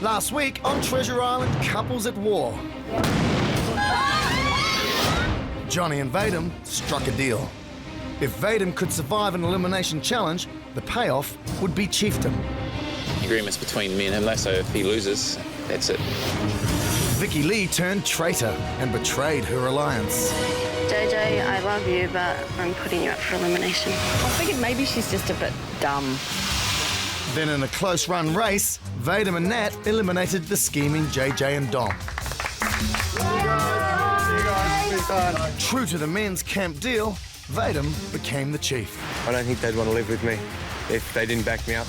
Last week on Treasure Island, couples at war. Johnny and Vadim struck a deal. If Vadim could survive an elimination challenge, the payoff would be chiefdom. Agreements between me and him, though, so if he loses, that's it. Vicky Lee turned traitor and betrayed her alliance. JJ, I love you, but I'm putting you up for elimination. I figured maybe she's just a bit dumb. Then in a close-run race, Vadim and Nat eliminated the scheming JJ and Dom. True to the men's camp deal, Vadim became the chief. I don't think they'd want to live with me if they didn't back me up.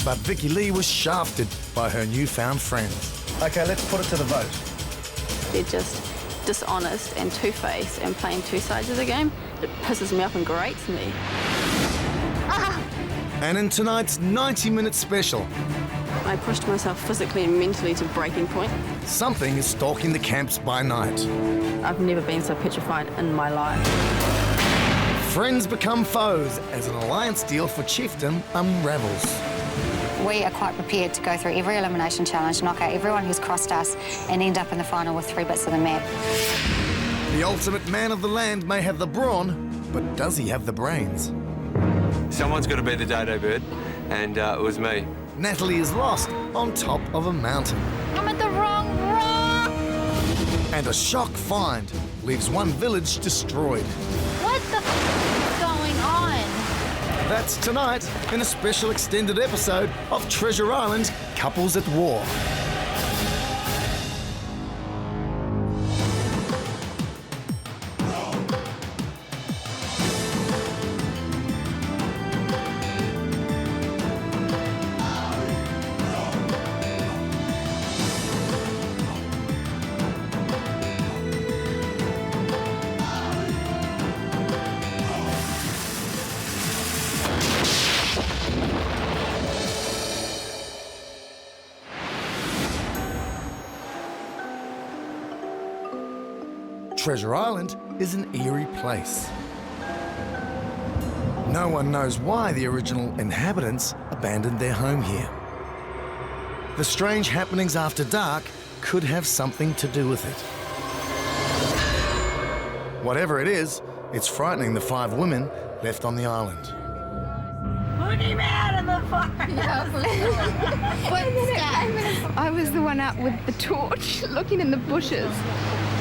But Vicky Lee was shafted by her newfound friends. OK, let's put it to the vote. They're just dishonest and two-faced and playing two sides of the game. It pisses me off and grates me. And in tonight's 90-minute special, I pushed myself physically and mentally to breaking point. something is stalking the camps by night. I've never been so petrified in my life. Friends become foes as an alliance deal for chiefdom unravels. We are quite prepared to go through every elimination challenge, knock out everyone who's crossed us, and end up in the final with 3 bits of the map. The ultimate man of the land may have the brawn, but does he have the brains? Someone's got to be the dodo bird, and it was me. Natalie is lost on top of a mountain. I'm at the wrong rock! And a shock find leaves one village destroyed. What the f is going on? That's tonight in a special extended episode of Treasure Island Couples at War. Treasure Island is an eerie place. No one knows why the original inhabitants abandoned their home here. The strange happenings after dark could have something to do with it. Whatever it is, it's frightening the 5 women left on the island. I was the one out with the torch, looking in the bushes.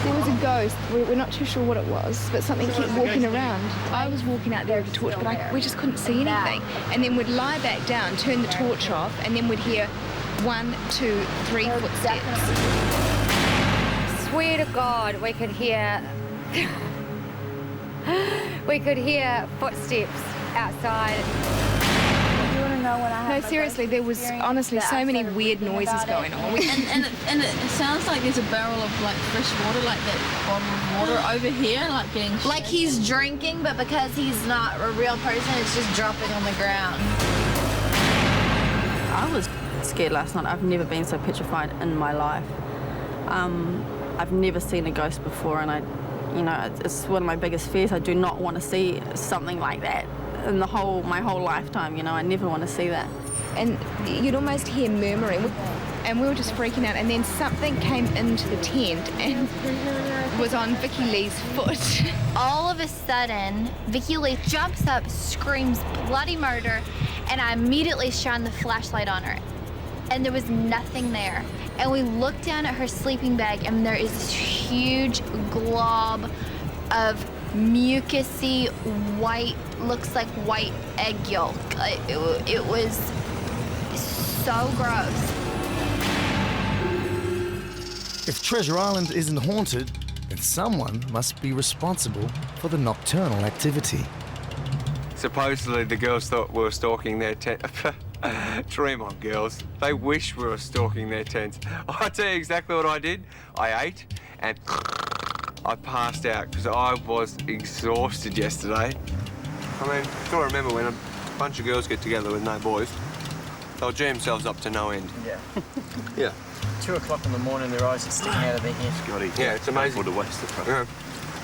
There was a ghost. We're not too sure what it was, but something kept walking around. I was walking out there with the torch, but we just couldn't see anything. And then we'd lie back down, turn the torch off, and then we'd hear 1, 2, 3 footsteps. Swear to God, we could hear... we could hear footsteps outside. No, seriously, there was honestly so many weird noises going on. And it sounds like there's a barrel of like fresh water, like that bottle of water over here, like getting... Like he's drinking, but because he's not a real person, it's just dropping on the ground. I was scared last night. I've never been so petrified in my life. I've never seen a ghost before, and it's one of my biggest fears. I do not want to see something like that in my whole lifetime. I never want to see that. And you'd almost hear murmuring, and we were just freaking out. And then something came into the tent and was on Vicky Lee's foot. All of a sudden, Vicky Lee jumps up, screams bloody murder, and I immediately shine the flashlight on her. And there was nothing there. And we looked down at her sleeping bag, and there is this huge glob of mucusy white, looks like white egg yolk. It was so gross. If Treasure Island isn't haunted, then someone must be responsible for the nocturnal activity. Supposedly the girls thought we were stalking their tent. Dream on, girls. They wish we were stalking their tents. I'll tell you exactly what I did. I ate and I passed out because I was exhausted yesterday. I mean, you've got to remember when a bunch of girls get together with no boys, they'll gee themselves up to no end. Yeah. Yeah. 2 o'clock in the morning, their eyes are sticking out of their head. Scotty, yeah, it's amazing. To waste the yeah.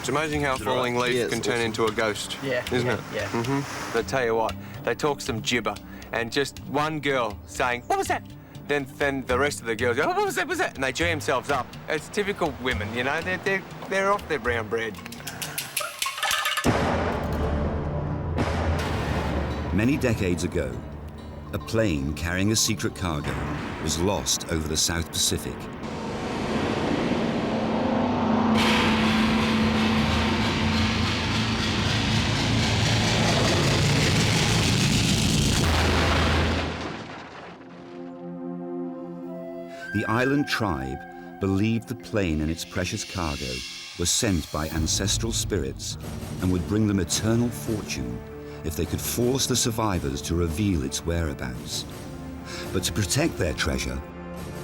It's amazing how a falling leaf can turn into a ghost. Yeah. Isn't it? Yeah. Mm-hmm. They tell you what, they talk some gibber, and just one girl saying, "What was that?" then the rest of the girls go, oh, what was that, what was that? And they G themselves up. It's typical women, you know, they're off their brown bread. Many decades ago, a plane carrying a secret cargo was lost over the South Pacific. The island tribe believed the plane and its precious cargo were sent by ancestral spirits and would bring them eternal fortune if they could force the survivors to reveal its whereabouts. But to protect their treasure,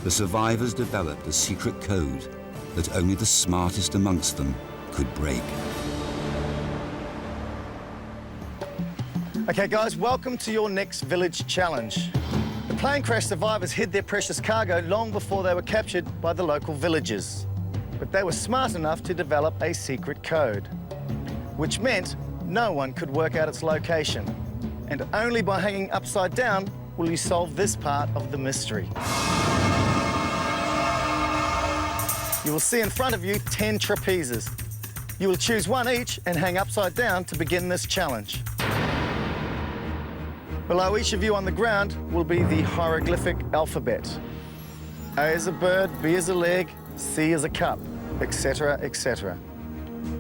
the survivors developed a secret code that only the smartest amongst them could break. Okay, guys, welcome to your next village challenge. The plane crash survivors hid their precious cargo long before they were captured by the local villagers. But they were smart enough to develop a secret code, which meant no one could work out its location. And only by hanging upside down will you solve this part of the mystery. You will see in front of you 10 trapezes. You will choose one each and hang upside down to begin this challenge. Below each of you on the ground will be the hieroglyphic alphabet. A is a bird, B is a leg, C is a cup, etc., etc.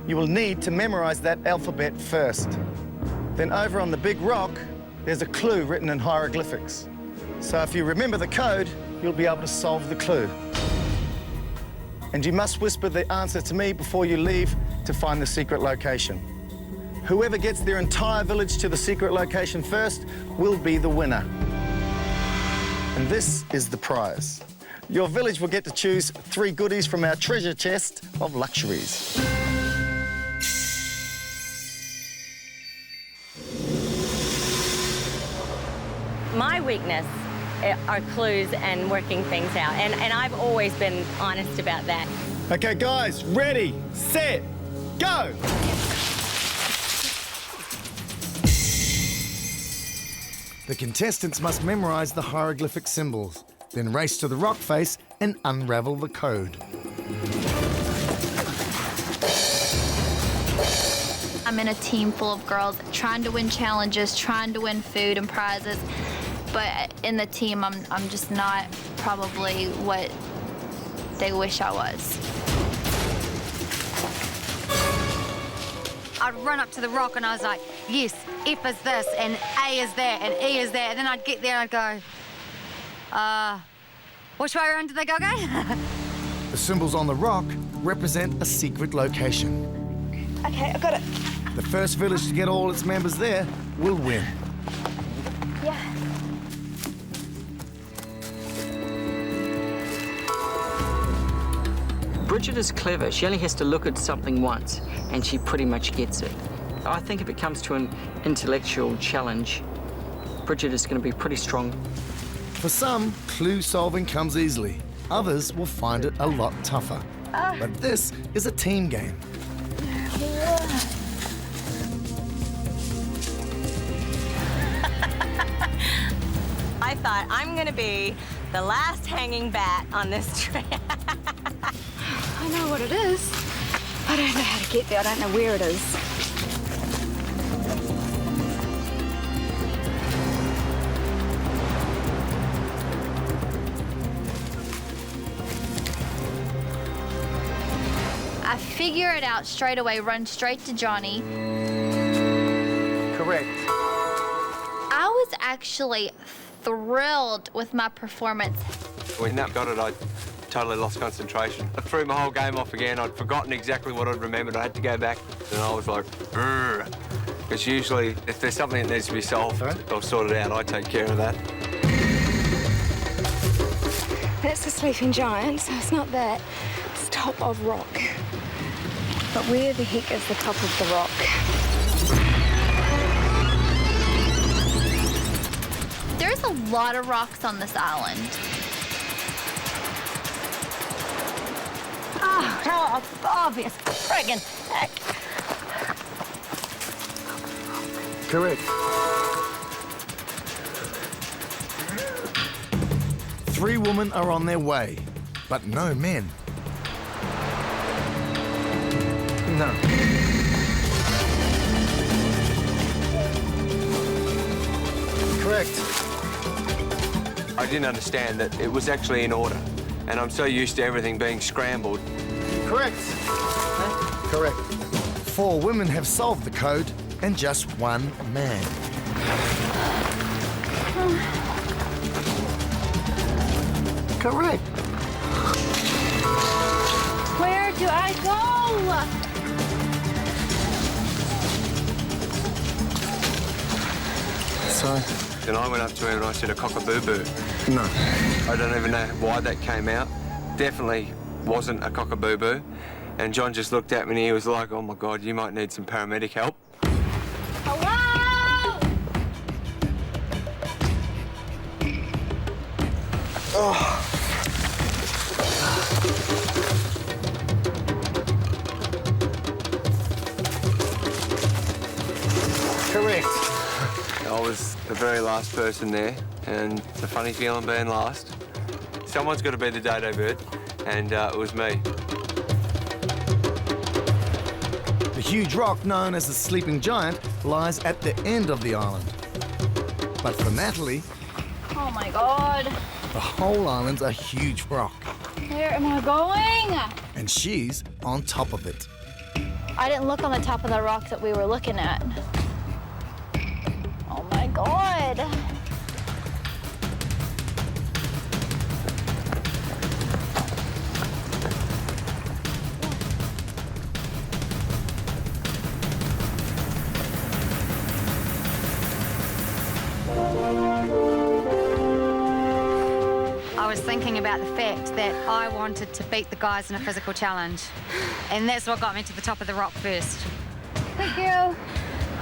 You will need to memorize that alphabet first. Then over on the big rock, there's a clue written in hieroglyphics. So if you remember the code, you'll be able to solve the clue. And you must whisper the answer to me before you leave to find the secret location. Whoever gets their entire village to the secret location first will be the winner. And this is the prize. Your village will get to choose 3 goodies from our treasure chest of luxuries. My weakness are clues and working things out, and I've always been honest about that. Okay, guys, ready, set, go! The contestants must memorize the hieroglyphic symbols, then race to the rock face and unravel the code. I'm in a team full of girls trying to win challenges, trying to win food and prizes, but in the team, I'm just not probably what they wish I was. I'd run up to the rock and I was like, yes, F is this, and A is that, and E is that. And then I'd get there and I'd go, which way around did they go again? The symbols on the rock represent a secret location. Okay, I got it. The first village to get all its members there will win. Yeah. Bridget is clever. She only has to look at something once, and she pretty much gets it. I think if it comes to an intellectual challenge, Bridget is going to be pretty strong. For some, clue solving comes easily. Others will find it a lot tougher. But this is a team game. I thought I'm gonna be the last hanging bat on this tree. I know what it is. I don't know how to get there. I don't know where it is. I figure it out straight away, run straight to Johnny. Correct. I was actually thrilled with my performance. When that got it, I totally lost concentration. I threw my whole game off again. I'd forgotten exactly what I'd remembered. I had to go back, and I was like, because usually if there's something that needs to be solved, I'll sort it out. I take care of that. That's the sleeping giant, so it's not that. It's top of rock. But where the heck is the top of the rock? There's a lot of rocks on this island. Oh, obvious friggin' heck. Correct. 3 women are on their way, but no men. No. Correct. I didn't understand that it was actually in order, and I'm so used to everything being scrambled. Correct. Correct. 4 women have solved the code and just 1 man. Correct. Where do I go? Sorry. Then I went up to her and I said, a cockaboo-boo. No. I don't even know why that came out. Definitely wasn't a cockaboo-boo. And John just looked at me and he was like, oh my God, you might need some paramedic help. Hello? Oh. Correct. I was the very last person there, and it's a funny feeling being last. Someone's got to be the dodo bird, and it was me. The huge rock known as the Sleeping Giant lies at the end of the island. But for Natalie, Oh my God. the whole island's a huge rock, Where am I going? and she's on top of it. I didn't look on the top of the rock that we were looking at. Oh my God. I was thinking about the fact that I wanted to beat the guys in a physical challenge. And that's what got me to the top of the rock first. Thank you.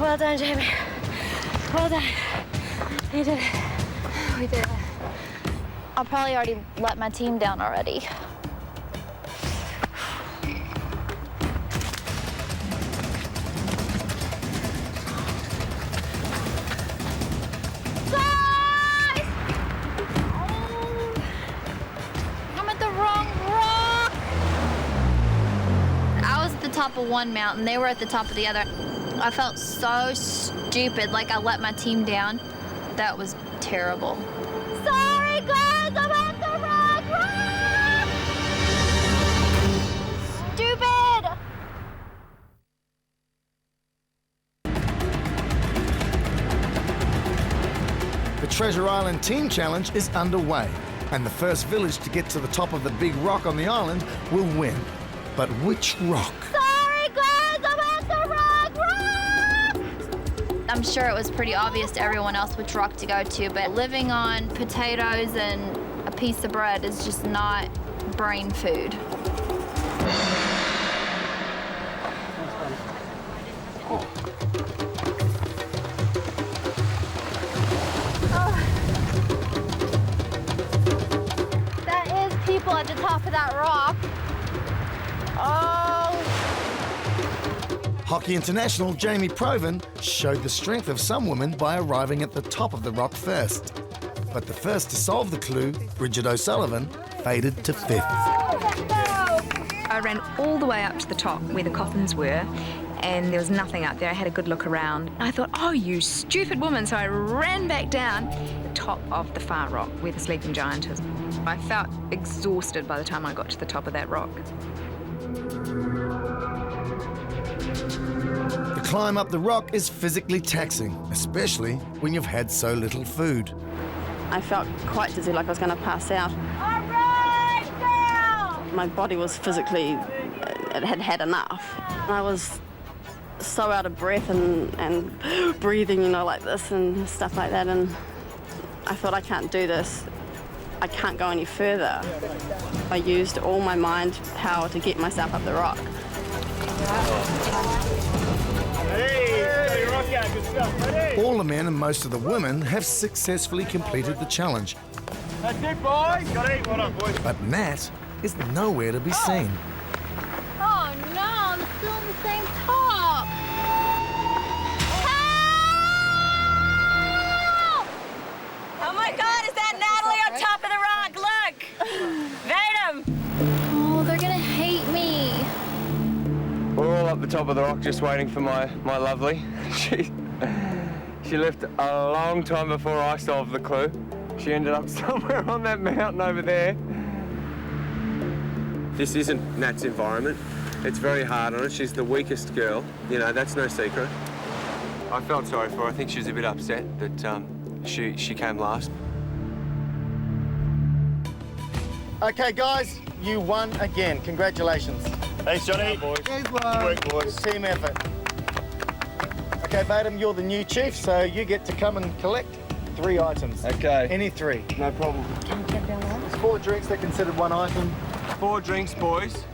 Well done, Jamie. Well done. You did it. We did it. I'll probably already let my team down already. Guys! Oh, I'm at the wrong rock. I was at the top of one mountain. They were at the top of the other. I felt so stupid, like I let my team down. That was terrible. Sorry, guys, I'm at the wrong rock! Stupid! The Treasure Island Team Challenge is underway, and the first village to get to the top of the big rock on the island will win. But which rock? Sorry, guys, I'm at the wrong rock! I'm sure it was pretty obvious to everyone else which rock to go to, but living on potatoes and a piece of bread is just not brain food. That is people at the top of that rock. Oh. Hockey international Jamie Proven showed the strength of some women by arriving at the top of the rock first. But the first to solve the clue, Bridget O'Sullivan, faded to 5th. I ran all the way up to the top where the coffins were, and there was nothing up there. I had a good look around. I thought, oh, you stupid woman. So I ran back down the top of the far rock where the sleeping giant is. I felt exhausted by the time I got to the top of that rock. The climb up the rock is physically taxing, especially when you've had so little food. I felt quite dizzy, like I was going to pass out. All right, girl! My body was physically, it had had enough. I was so out of breath and breathing, you know, like this and stuff like that, and I thought, I can't do this. I can't go any further. I used all my mind power to get myself up the rock. All the men and most of the women have successfully completed the challenge. That's it, boys. Got it. Well done, boys. But Nat is nowhere to be seen. Oh no, I'm still on the same top. Help! Oh my God, is that Natalie on top of the rock? Look! up the top of the rock just waiting for my lovely. She left a long time before I solved the clue. She ended up somewhere on that mountain over there. This isn't Nat's environment. It's very hard on her. She's the weakest girl. You know, that's no secret. I felt sorry for her. I think she was a bit upset that she came last. Okay, guys, you won again. Congratulations. Thanks, Johnny. Boys. Good work, boys. Team effort. Okay, Baden, you're the new chief, so you get to come and collect 3 items. Okay. Any 3. No problem. There's 4 drinks. They're considered 1 item. 4 drinks, boys.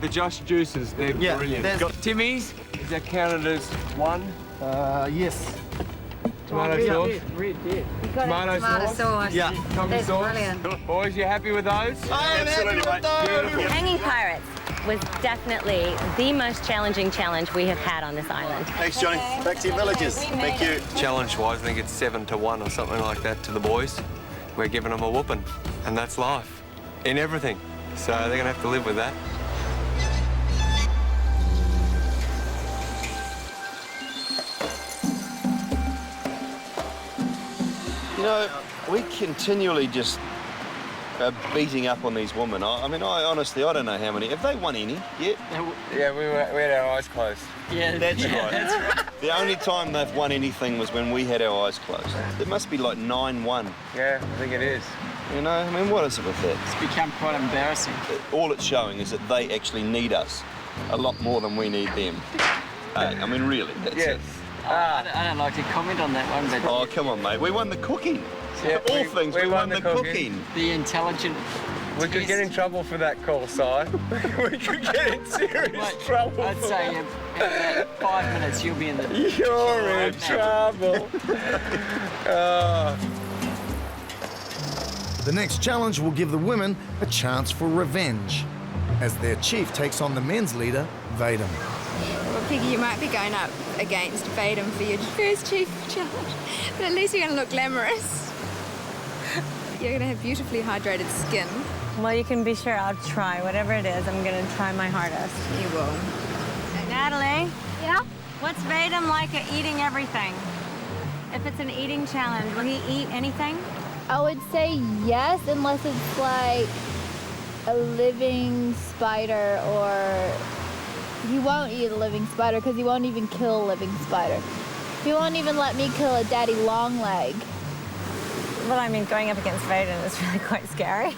The Just Juices. They're brilliant. there's- Got Timmy's. Is that counted as 1? Yes. Tomato sauce. Red, yeah. Tomato sauce. Yeah. Tomato That's sauce. brilliant. Boys, you happy with those? I am happy with those. Beautiful. Hanging Pirates was definitely the most challenging challenge we have had on this island. Thanks, Johnny. Back to your villages. Thank you. Challenge-wise, I think it's 7-1 or something like that to the boys. We're giving them a whooping, and that's life in everything. So they're going to have to live with that. You know, we continually just are beating up on these women. I mean, honestly, I don't know how many. Have they won any yet? Yeah, we had our eyes closed. Yeah, That's yeah, right. That's right. The only time they've won anything was when we had our eyes closed. It must be like 9-1. Yeah, I think it is. You know, I mean, what is it with that? It's become quite embarrassing. All it's showing is that they actually need us a lot more than we need them. Hey, I mean, really, that's Yes. it. I don't like to comment on that one, but Oh, come on, mate. We won the cooking. Yeah, All we- things, we we won won the the cooking. cooking. the intelligent We could get in trouble for that call, Si. We could get in serious Mate, trouble. I'd for say in about 5 minutes you'll be in the... You're in trouble. The next challenge will give the women a chance for revenge, as their chief takes on the men's leader, Vadim. Well, Peggy, you might be going up against Vadim for your first chief challenge, but at least you're going to look glamorous. You're going to have beautifully hydrated skin. Well, you can be sure I'll try. Whatever it is, I'm going to try my hardest. You will. Natalie, Yeah? what's Vadim like at eating everything? If it's an eating challenge, will he eat anything? I would say yes, unless it's like a living spider, or he won't eat a living spider because he won't even kill a living spider. He won't even let me kill a daddy long leg. Well, I mean, going up against Vadim is really quite scary.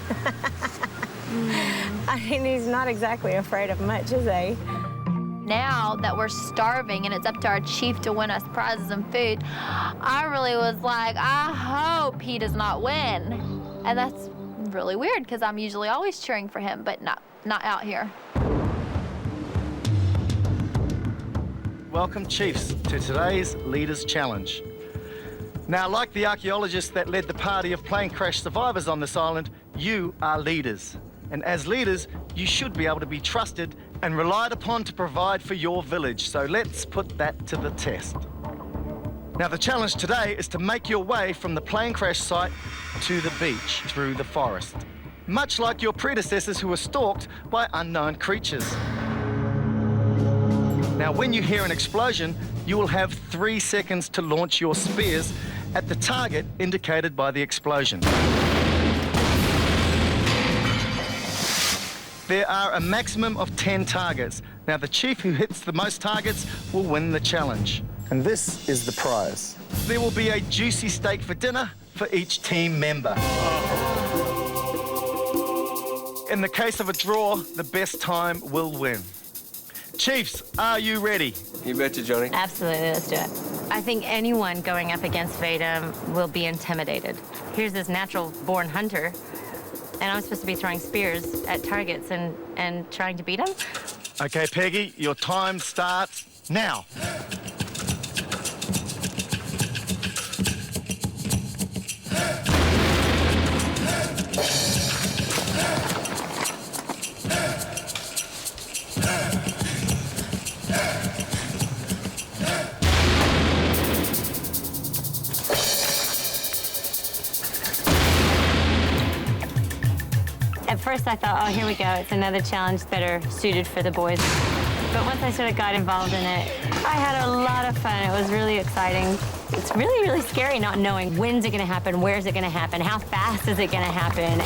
I mean, he's not exactly afraid of much, is he? Now that we're starving and it's up to our chief to win us prizes and food, I really was like, I hope he does not win. And that's really weird because I'm usually always cheering for him, but not out here. Welcome, chiefs, to today's Leaders Challenge. Now, like the archaeologists that led the party of plane crash survivors on this island, you are leaders. And as leaders, you should be able to be trusted and relied upon to provide for your village. So let's put that to the test. Now, the challenge today is to make your way from the plane crash site to the beach through the forest, much like your predecessors who were stalked by unknown creatures. Now, when you hear an explosion, you will have 3 seconds to launch your spears at the target indicated by the explosion. There are a maximum of 10 targets. Now, the chief who hits the most targets will win the challenge. And this is the prize. There will be a juicy steak for dinner for each team member. In the case of a draw, the best time will win. Chiefs, are you ready? You betcha, Johnny. Absolutely, let's do it. I think anyone going up against Vadim will be intimidated. Here's this natural-born hunter, and I'm supposed to be throwing spears at targets and trying to beat him? Okay, Peggy, your time starts now. At first I thought, oh, here we go. It's another challenge better suited for the boys. But once I sort of got involved in it, I had a lot of fun. It was really exciting. It's really, really scary not knowing when's it going to happen, where's it going to happen, how fast is it going to happen.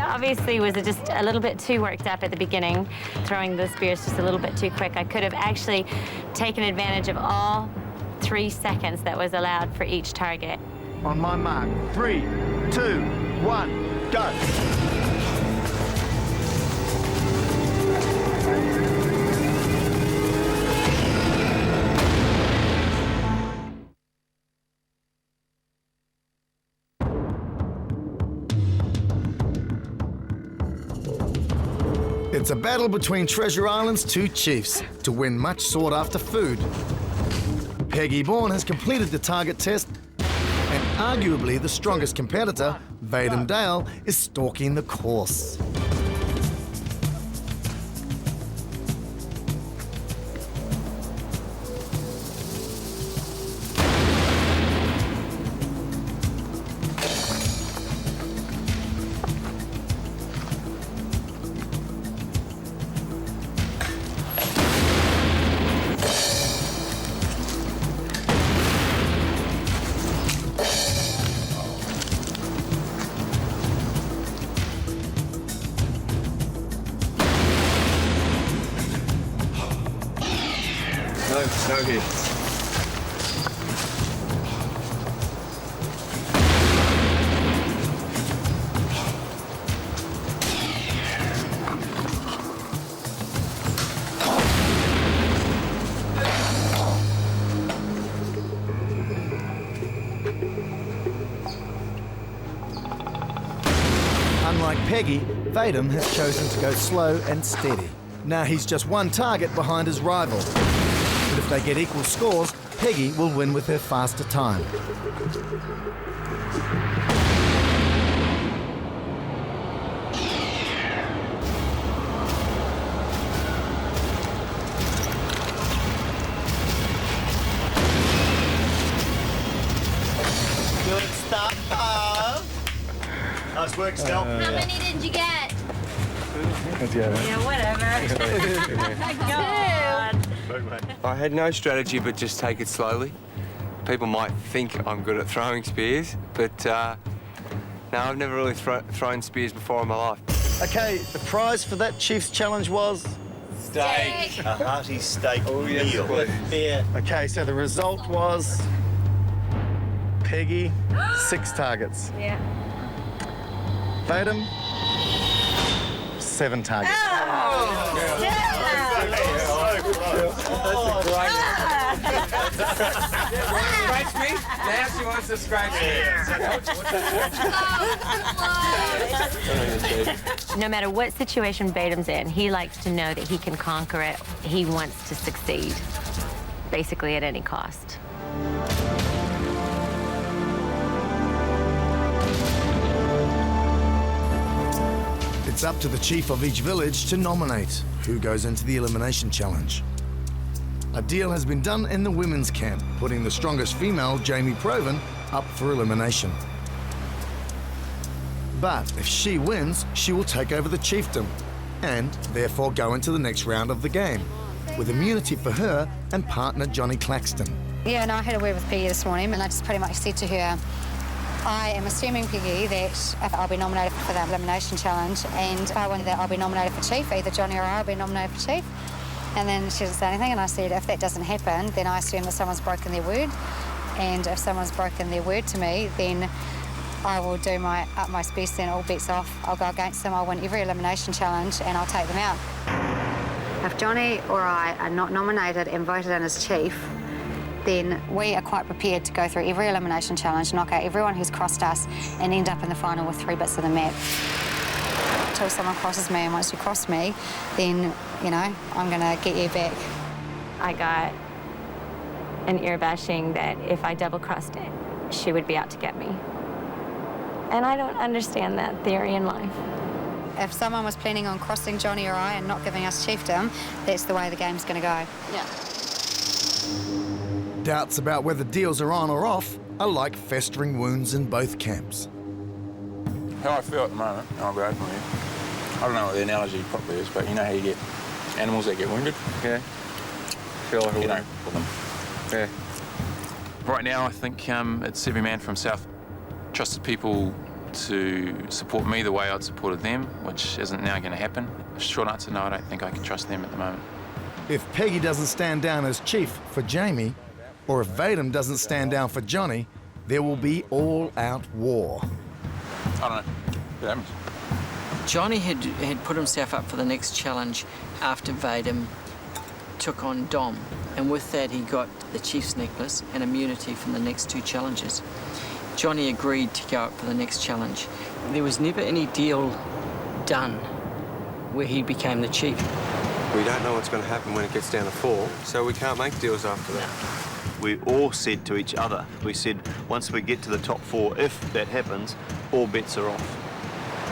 Obviously was just a little bit too worked up at the beginning, throwing the spears just a little bit too quick. I could have actually taken advantage of all 3 seconds that was allowed for each target. On my mark, 3, 2, 1, go. It's a battle between Treasure Island's 2 chiefs to win much sought-after food. Peggy Bourne has completed the target test, and arguably the strongest competitor, Vaden Dale, is stalking the course. No hit. Unlike Peggy, Vaden has chosen to go slow and steady. Now he's just 1 target behind his rival. But if they get equal scores, Peggy will win with her faster time. Good stuff, Bob. Nice work, Stel. How many did you get? Yeah, whatever. God. I had no strategy but just take it slowly. People might think I'm good at throwing spears, but no, I've never really thrown spears before in my life. Okay, the prize for that Chiefs challenge was? Steak. A hearty steak meal. Yeah. Okay, so the result was Peggy, 6 targets. Yeah. Vaden, 7 targets. Scratch me? Now she wants to scratch me. No matter what situation Vaden's in, he likes to know that he can conquer it. He wants to succeed, basically at any cost. It's up to the chief of each village to nominate who goes into the elimination challenge. A deal has been done in the women's camp, putting the strongest female, Jamie Proven, up for elimination. But if she wins, she will take over the chiefdom and therefore go into the next round of the game, with immunity for her and partner Johnny Claxton. Yeah, no, I had a word with Peggy this morning, and I just pretty much said to her, I am assuming, Peggy, that I'll be nominated for the elimination challenge, and if I win that, I'll be nominated for chief. Either Johnny or I'll be nominated for chief. And then she didn't say anything, and I said, if that doesn't happen, then I assume that someone's broken their word. And if someone's broken their word to me, then I will do my utmost best, and all bets off. I'll go against them, I'll win every elimination challenge, and I'll take them out. If Johnny or I are not nominated and voted in as chief, then we are quite prepared to go through every elimination challenge, knock out everyone who's crossed us, and end up in the final with 3 bits of the map. Until someone crosses me, and once you cross me, then, you know, I'm gonna get you back. I got an ear bashing that if I double-crossed it, she would be out to get me. And I don't understand that theory in life. If someone was planning on crossing Johnny or I and not giving us chiefdom, that's the way the game's gonna go. Yeah. Doubts about whether deals are on or off are like festering wounds in both camps. How I feel at the moment, I'll be open with you. I don't know what the analogy properly is, but you know how you get animals that get wounded? Yeah. Feel like you know, for them. Yeah. Right now, I think it's every man for himself. Trusted people to support me the way I'd supported them, which isn't now going to happen. Short answer, no, I don't think I can trust them at the moment. If Peggy doesn't stand down as chief for Jamie, or if Vadim doesn't stand down for Johnny, there will be all-out war. I don't know. What happens? Johnny had put himself up for the next challenge after Vadim took on Dom, and with that he got the Chief's necklace and immunity from the next 2 challenges. Johnny agreed to go up for the next challenge. There was never any deal done where he became the chief. We don't know what's going to happen when it gets down to 4, so we can't make deals after that. We all said to each other, we said, once we get to the top 4, if that happens, all bets are off.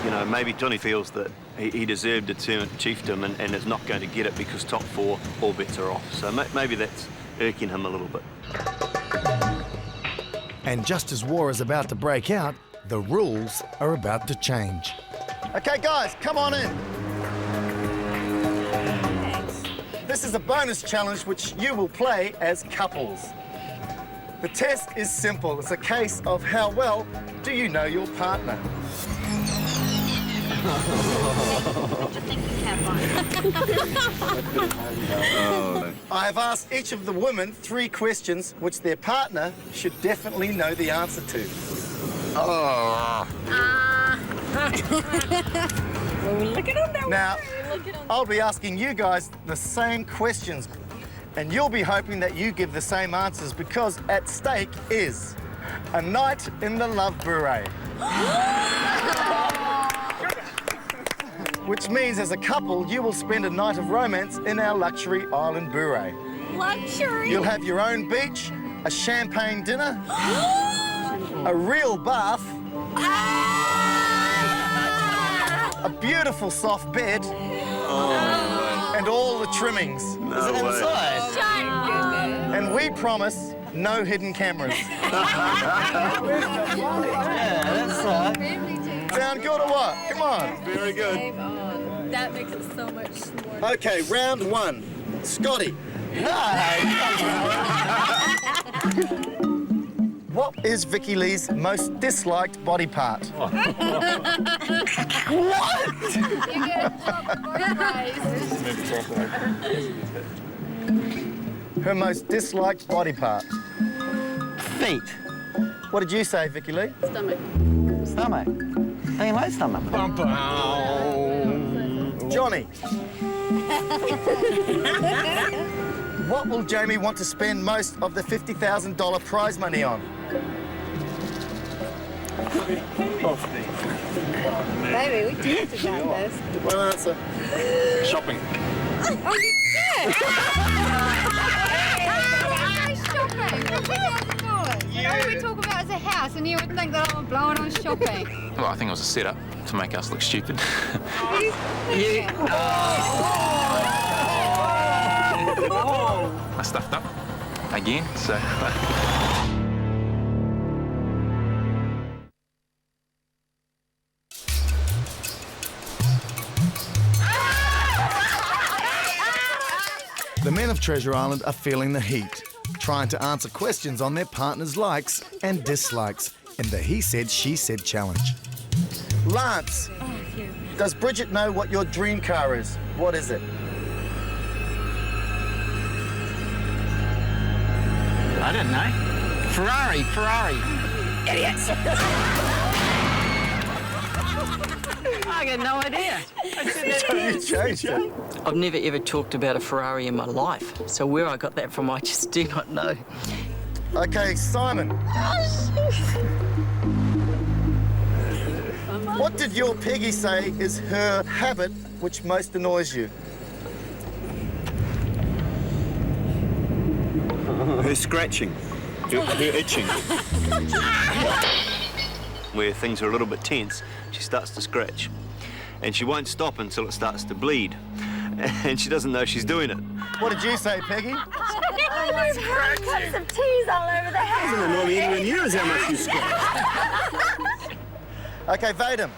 You know, maybe Johnny feels that he deserved a chiefdom and is not going to get it because top 4, all bets are off. So maybe that's irking him a little bit. And just as war is about to break out, the rules are about to change. Okay, guys, come on in. This is a bonus challenge which you will play as couples. The test is simple. It's a case of how well do you know your partner. I have asked each of the women 3 questions which their partner should definitely know the answer to. Look at him now. I'll be asking you guys the same questions, and you'll be hoping that you give the same answers because at stake is a night in the love beret. Which means as a couple, you will spend a night of romance in our luxury island beret. Luxury? You'll have your own beach, a champagne dinner, a real bath, a beautiful soft bed, and all the trimmings. No way. And we promise no hidden cameras. Sound good or what? Come on. Very good. That makes it so much more. Okay, round 1. Scotty. What is Vicky Lee's most disliked body part? What? You get Her most disliked body part? Feet. What did you say, Vicky Lee? Stomach. Stomach. Don't you like stomach? Johnny. What will Jamie want to spend most of the $50,000 prize money on? Baby, we talked about this. One answer. Shopping. Oh, you did? All we talk about is a house, and you would think that I'm blowing on shopping. Well, I think it was a setup to make us look stupid. I stuffed up again, so. The men of Treasure Island are feeling the heat, trying to answer questions on their partner's likes and dislikes in the He Said, She Said challenge. Lance, does Bridget know what your dream car is? What is it? I don't know. Ferrari. Idiots. I got no idea. You changed it. I've never ever talked about a Ferrari in my life, so where I got that from, I just do not know. Okay, Simon. What did your Peggy say is her habit which most annoys you? Her scratching, her itching. Where things are a little bit tense, she starts to scratch. And she won't stop until it starts to bleed. And she doesn't know she's doing it. What did you say, Peggy? There's cups of teas all over the house. Doesn't annoy me anywhere near as how much you scratch. Okay, Vadim.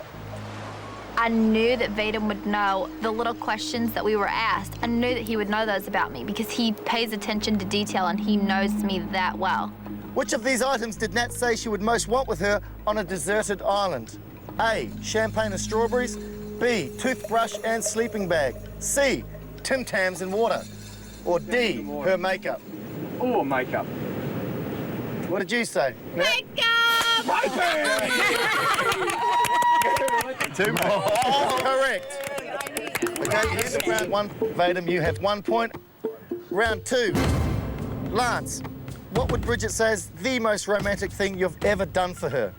I knew that Vadim would know the little questions that we were asked. I knew that he would know those about me because he pays attention to detail and he knows me that well. Which of these items did Nat say she would most want with her on a deserted island? A, champagne and strawberries. B, toothbrush and sleeping bag. C, Tim Tams and water. Or D, her makeup. Oh, makeup. What did you say? Makeup! Two more. Correct. Okay, end of round one. Vadim, you have 1 point. Round two. Lance, what would Bridget say is the most romantic thing you've ever done for her?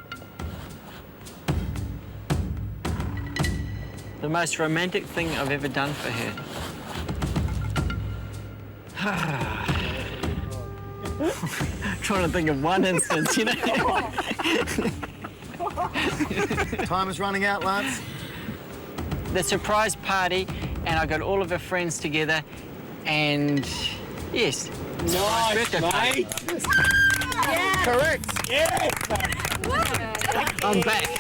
The most romantic thing I've ever done for her. Trying to think of one instance, you know. Time is running out, Lance. The surprise party, and I got all of her friends together, and yes. Nice, mate. Correct. Yes. I'm back.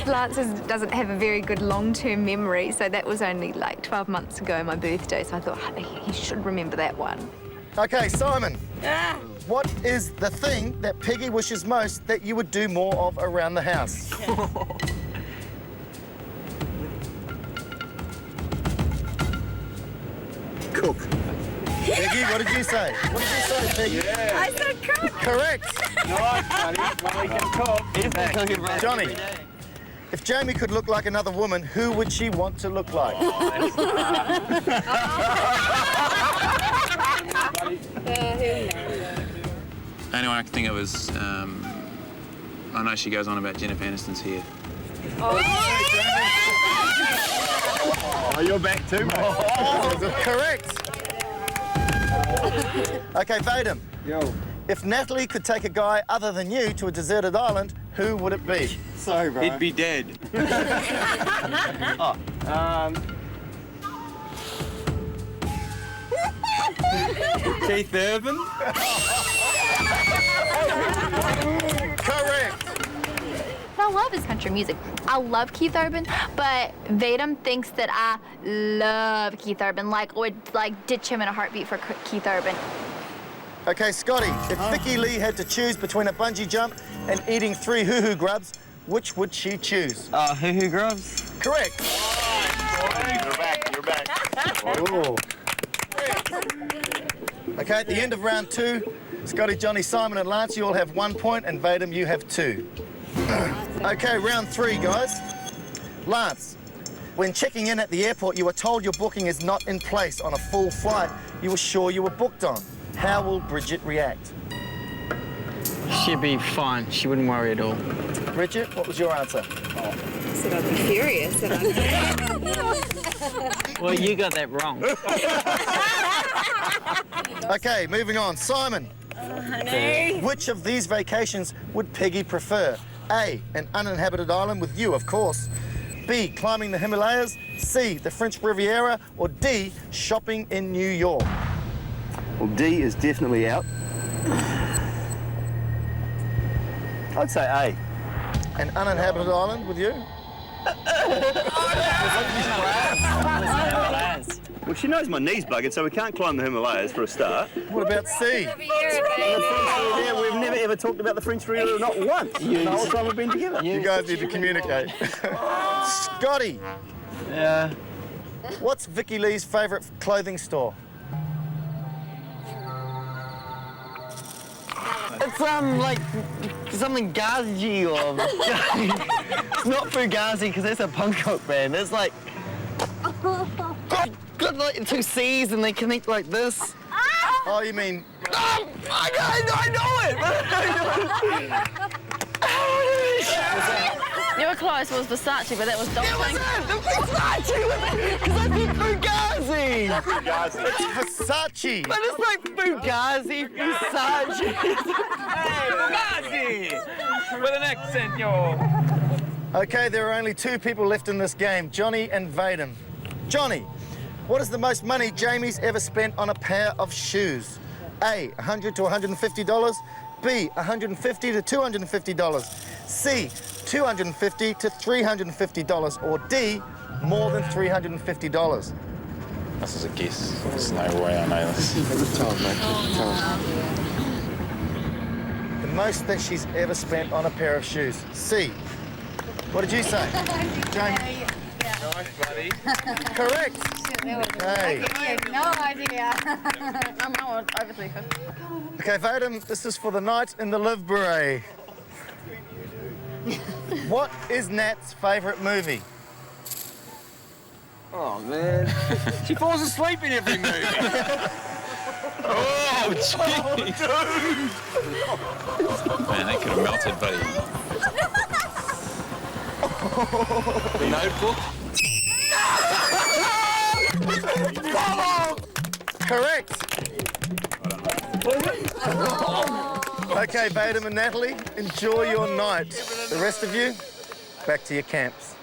Lance doesn't have a very good long-term memory, so that was only like 12 months ago, my birthday, so I thought he should remember that one. Okay, Simon. What is the thing that Peggy wishes most that you would do more of around the house? Cook. Peggy, what did you say? What did you say, Peggy? Yeah. I said cook. Correct. Nice, buddy. Well, we can cook. Johnny, if Jamie could look like another woman, who would she want to look like? The only one I can think of is, I know she goes on about Jennifer Aniston's hair. Oh, you're back too, mate. Correct. Okay, Vadim. Yo. If Natalie could take a guy other than you to a deserted island, who would it be? Sorry, bro. He'd be dead. Keith Urban? Correct. I love his country music. I love Keith Urban, but Vadim thinks that I love Keith Urban, would ditch him in a heartbeat for Keith Urban. Okay, Scotty, if Vicky Lee had to choose between a bungee jump and eating 3 hoo-hoo grubs, which would she choose? Hoo-hoo grubs? Correct. You're back. You're back. Ooh. Okay, at the end of round 2, Scotty, Johnny, Simon and Lance, you all have 1 point, and Vadim, you have 2. Okay, round 3, guys. Lance, when checking in at the airport, you were told your booking is not in place on a full flight you were sure you were booked on. How will Bridget react? She'd be fine. She wouldn't worry at all. Bridget, what was your answer? I said I'd be furious. Well, you got that wrong. Okay, moving on. Simon. Honey. Which of these vacations would Peggy prefer? A, an uninhabited island with you, of course. B, climbing the Himalayas. C, the French Riviera. Or D, shopping in New York. Well, D is definitely out. I'd say A. An uninhabited island with you? Well, she knows my knee's buggered, so we can't climb the Himalayas for a start. What about C? Yeah, we've never ever talked about the French Riviera, not once. The whole time we've been together. You guys need to communicate. Scotty. Yeah. What's Vicky Lee's favourite clothing store? It's like something Gazi or it's not Fugazi because that's a punk rock band. It's like got like two C's and they connect like this. Oh, you mean? Oh, I know it. You were close, it was Versace, but that was Dolce. It wasn't Versace because I said Fugazi. It's Versace. But it's like Fugazi, Versace. Hey, Fugazi! With an accent, yo. Okay, there are only two people left in this game, Johnny and Vadim. Johnny, what is the most money Jamie's ever spent on a pair of shoes? A, $100 to $150. B, $150 to $250. C, $250 to $350. Or D, more than $350. This is a guess. There's no way I know this. The most that she's ever spent on a pair of shoes. C. What did you say? Jamie? Nice, buddy. Correct. Okay. No idea. I'm over 350. Okay, Vadim, this is for the night in the Live Beret. What is Nat's favourite movie? Oh, man. She falls asleep in every movie. Oh, jeez. Man, that could have melted, buddy. The Notebook. Correct. Okay, Vadim and Natalie, enjoy your night. The rest of you, back to your camps.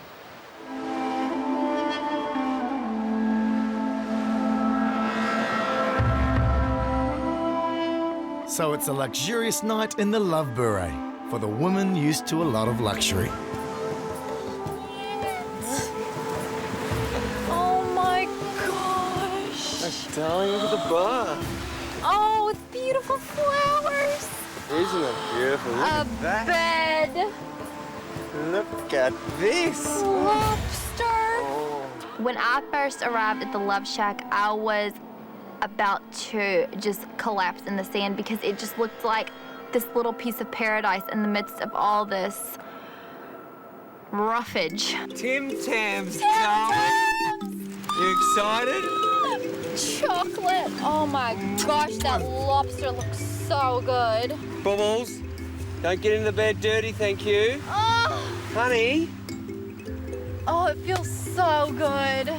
So it's a luxurious night in the Love Beret for the woman used to a lot of luxury. Oh my gosh. Darling, look at the bar. Oh, with beautiful flowers. Isn't it beautiful? Look A at that. bed. Look at this. Lobster. When I first arrived at the Love Shack, I was about to just collapse in the sand because it just looked like this little piece of paradise in the midst of all this roughage. Tim Tams, darling. You excited? Chocolate. Oh my gosh, that lobster looks so good. Bubbles, don't get in the bed dirty, thank you. Oh, Honey. oh, it feels so good.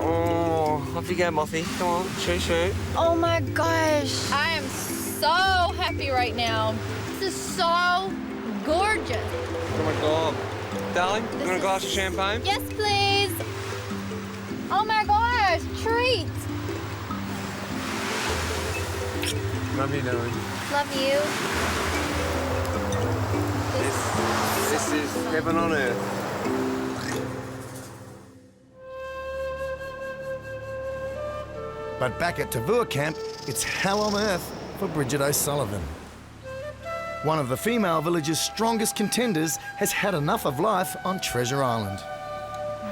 Oh, off you go, Mouthy. Come on, shoot, shoot. Oh my gosh. I am so happy right now. This is so gorgeous. Oh my God. Darling, you want a glass of champagne? Yes, please. Oh my gosh, treat. Love you, darling. Love you. This is heaven on earth. But back at Tavua Camp, it's hell on earth for Bridget O'Sullivan. One of the female village's strongest contenders has had enough of life on Treasure Island.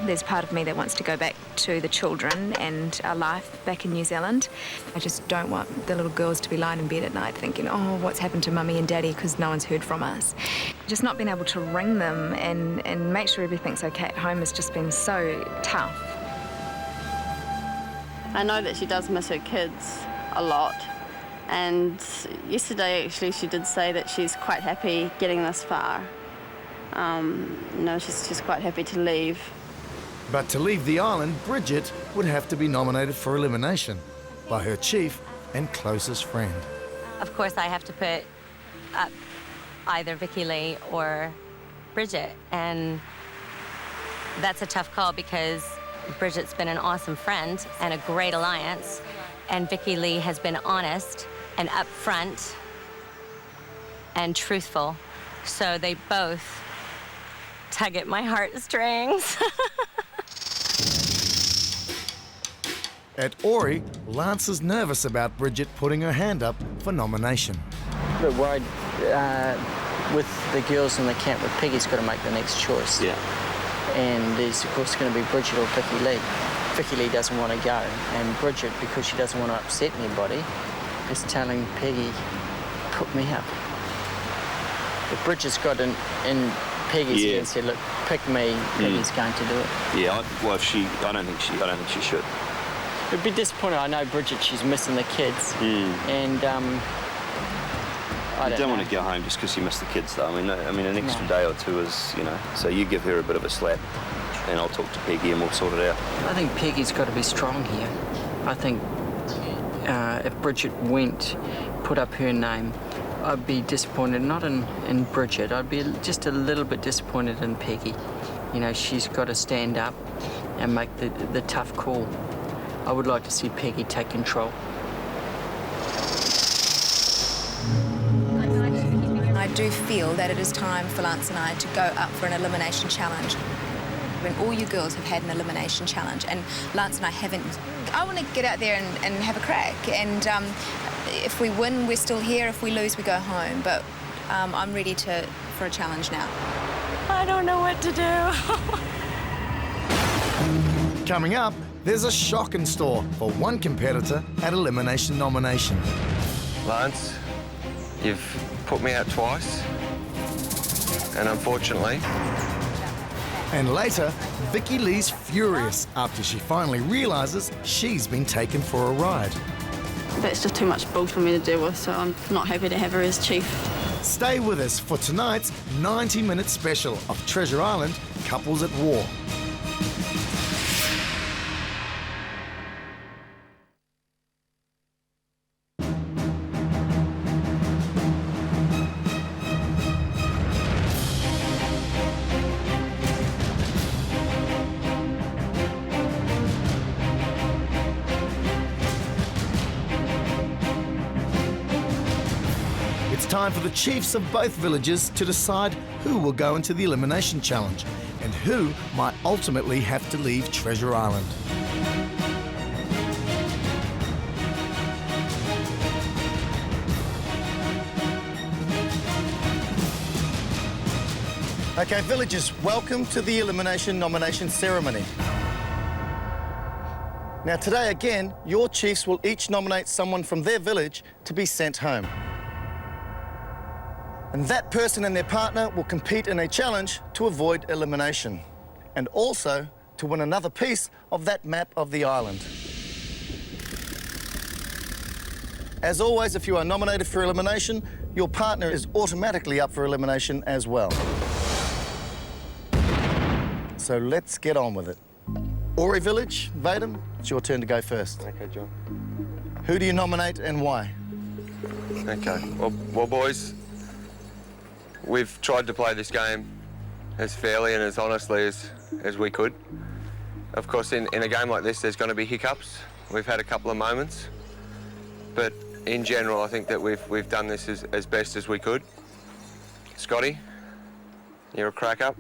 There's part of me that wants to go back to the children and our life back in New Zealand. I just don't want the little girls to be lying in bed at night thinking, oh, what's happened to Mummy and Daddy because no one's heard from us. Just not being able to ring them and make sure everything's okay at home has just been so tough. I know that she does miss her kids a lot. And yesterday, actually, she did say that she's quite happy getting this far. She's quite happy to leave. But to leave the island, Bridget would have to be nominated for elimination by her chief and closest friend. Of course, I have to put up either Vicky Lee or Bridget, and that's a tough call because Bridget's been an awesome friend and a great alliance, and Vicky Lee has been honest and upfront and truthful, so they both tug at my heartstrings. At Ori, Lance is nervous about Bridget putting her hand up for nomination. A bit worried with the girls in the camp with Peggy's got to make the next choice. Yeah. And there's, of course, going to be Bridget or Vicky Lee. Vicky Lee doesn't want to go, and Bridget, because she doesn't want to upset anybody, is telling Peggy put me up. If Bridget's got in Peggy's ear and said, "Look, pick me," Peggy's going to do it. Yeah, well, I don't think she should. It'd be disappointing. I know Bridget, she's missing the kids, and I don't want to go home just because you miss the kids, though. I mean, an extra day or two is, you know. So you give her a bit of a slap, and I'll talk to Peggy and we'll sort it out. I think Peggy's got to be strong here. I think if Bridget went, put up her name, I'd be disappointed, not in Bridget. I'd be just a little bit disappointed in Peggy. You know, she's got to stand up and make the tough call. I would like to see Peggy take control. I do feel that it is time for Lance and I to go up for an elimination challenge. When all you girls have had an elimination challenge and Lance and I haven't, I want to get out there and have a crack. And if we win, we're still here. If we lose, we go home. But I'm ready for a challenge now. I don't know what to do. Coming up, there's a shock in store for one competitor at Elimination Nomination. Lance, you've put me out twice, and unfortunately... And later, Vicky Lee's furious after she finally realises she's been taken for a ride. That's just too much bull for me to deal with, so I'm not happy to have her as chief. Stay with us for tonight's 90-minute special of Treasure Island Couples at War. Time for the chiefs of both villages to decide who will go into the elimination challenge and who might ultimately have to leave Treasure Island. Okay, villagers, welcome to the elimination nomination ceremony. Now today again, your chiefs will each nominate someone from their village to be sent home. And that person and their partner will compete in a challenge to avoid elimination and also to win another piece of that map of the island. As always, if you are nominated for elimination, your partner is automatically up for elimination as well. So let's get on with it. Ori Village, Vadum, it's your turn to go first. Okay, John. Who do you nominate and why? Okay, well boys, we've tried to play this game as fairly and as honestly as we could. Of course, in a game like this, there's going to be hiccups. We've had a couple of moments, but in general, I think that we've done this as best as we could. Scotty, you're a crack up.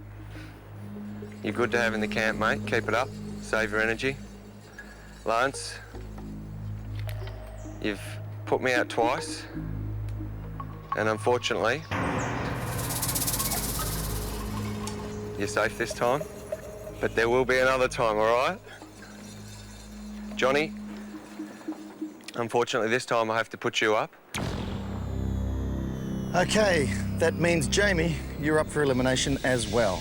You're good to have in the camp, mate. Keep it up. Save your energy. Lance, you've put me out twice, and unfortunately, you're safe this time, but there will be another time, all right? Johnny, unfortunately this time I have to put you up. Okay, that means Jamie, you're up for elimination as well.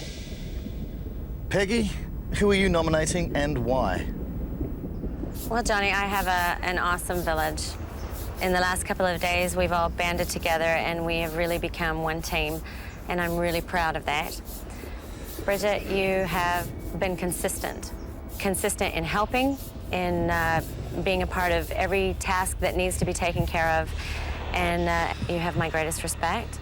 Peggy, who are you nominating and why? Well, Johnny, I have an awesome village. In the last couple of days, we've all banded together and we have really become one team, and I'm really proud of that. Bridget, you have been consistent in helping, in being a part of every task that needs to be taken care of, and you have my greatest respect.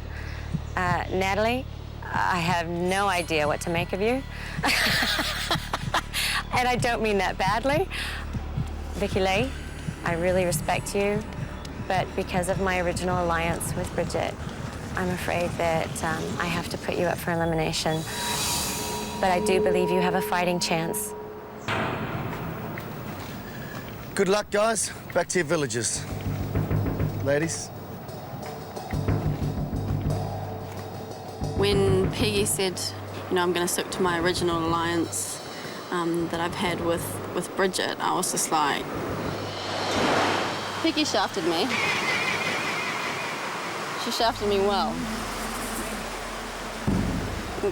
Natalie, I have no idea what to make of you. And I don't mean that badly. Vicky Lee, I really respect you, but because of my original alliance with Bridget, I'm afraid that I have to put you up for elimination. But I do believe you have a fighting chance. Good luck, guys. Back to your villages. Ladies? When Peggy said, you know, I'm going to stick to my original alliance that I've had with Bridget, I was just like... Peggy shafted me. She shafted me well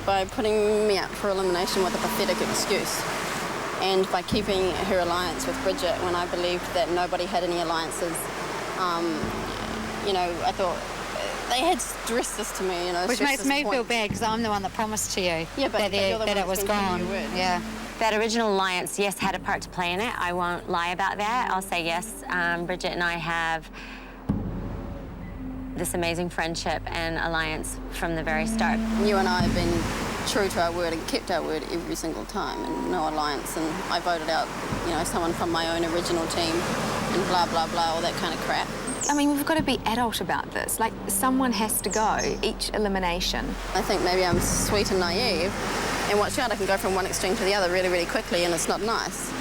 by putting me up for elimination with a pathetic excuse, and by keeping her alliance with Bridget when I believed that nobody had any alliances. You know, I thought they had stressed this to me, you know. Which makes me feel bad because I'm the one that promised to you that it was gone. Yeah. That original alliance, yes, had a part to play in it. I won't lie about that. I'll say yes. Bridget and I have this amazing friendship and alliance from the very start. You and I have been true to our word and kept our word every single time, and no alliance. And I voted out, you know, someone from my own original team, and blah blah blah, all that kind of crap. I mean, we've got to be adult about this. Like, someone has to go each elimination. I think maybe I'm sweet and naive, and watch out, I can go from one extreme to the other really, really quickly, and it's not nice.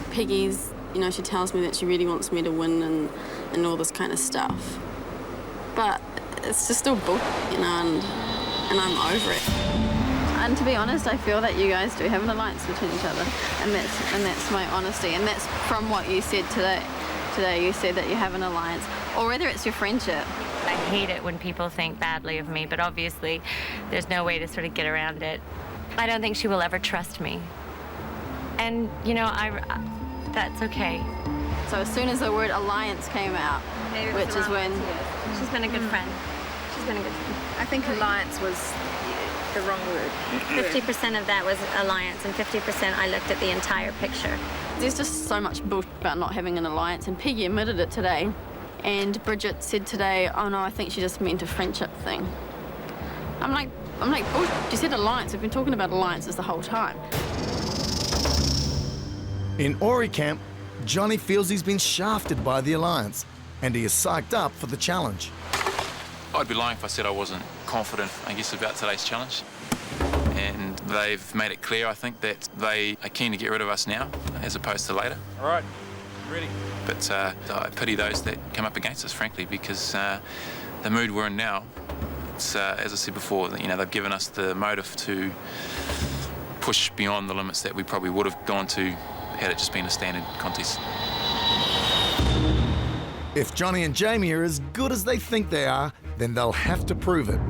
Peggy's, you know, she tells me that she really wants me to win and all this kind of stuff. But it's just all bull, you know, and I'm over it. And to be honest, I feel that you guys do have an alliance between each other, and that's my honesty, and that's from what you said today. Today you said that you have an alliance, or whether it's your friendship. I hate it when people think badly of me, but obviously there's no way to sort of get around it. I don't think she will ever trust me. And, you know, that's okay. So as soon as the word alliance came out, which is when... She's been a good friend. She's been a good friend. I think alliance was the wrong word. 50% of that was alliance, and 50% I looked at the entire picture. There's just so much bullshit about not having an alliance, and Peggy admitted it today. And Bridget said today, oh no, I think she just meant a friendship thing. I'm like, bullshit. You said alliance. We've been talking about alliances the whole time. In Ori camp, Johnny feels he's been shafted by the alliance, and he is psyched up for the challenge. I'd be lying if I said I wasn't confident, I guess, about today's challenge. And they've made it clear, I think, that they are keen to get rid of us now, as opposed to later. All right, ready. But I pity those that come up against us, frankly, because the mood we're in now, it's, as I said before, you know, they've given us the motive to push beyond the limits that we probably would have gone to had it just been a standard contest. If Johnny and Jamie are as good as they think they are, then they'll have to prove it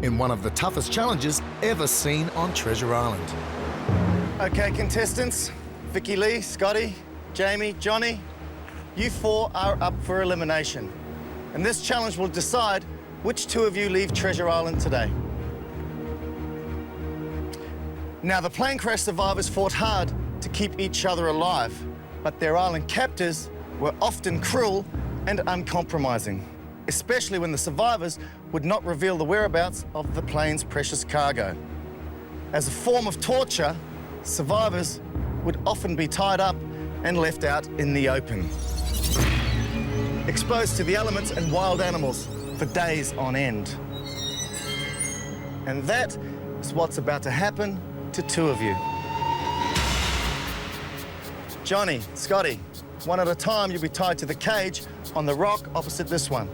in one of the toughest challenges ever seen on Treasure Island. Okay, contestants, Vicky Lee, Scotty, Jamie, Johnny, you four are up for elimination. And this challenge will decide which two of you leave Treasure Island today. Now, the plane crash survivors fought hard to keep each other alive, but their island captors were often cruel and uncompromising, especially when the survivors would not reveal the whereabouts of the plane's precious cargo. As a form of torture, survivors would often be tied up and left out in the open, exposed to the elements and wild animals for days on end. And that is what's about to happen to two of you. Johnny, Scotty, one at a time, you'll be tied to the cage on the rock opposite this one.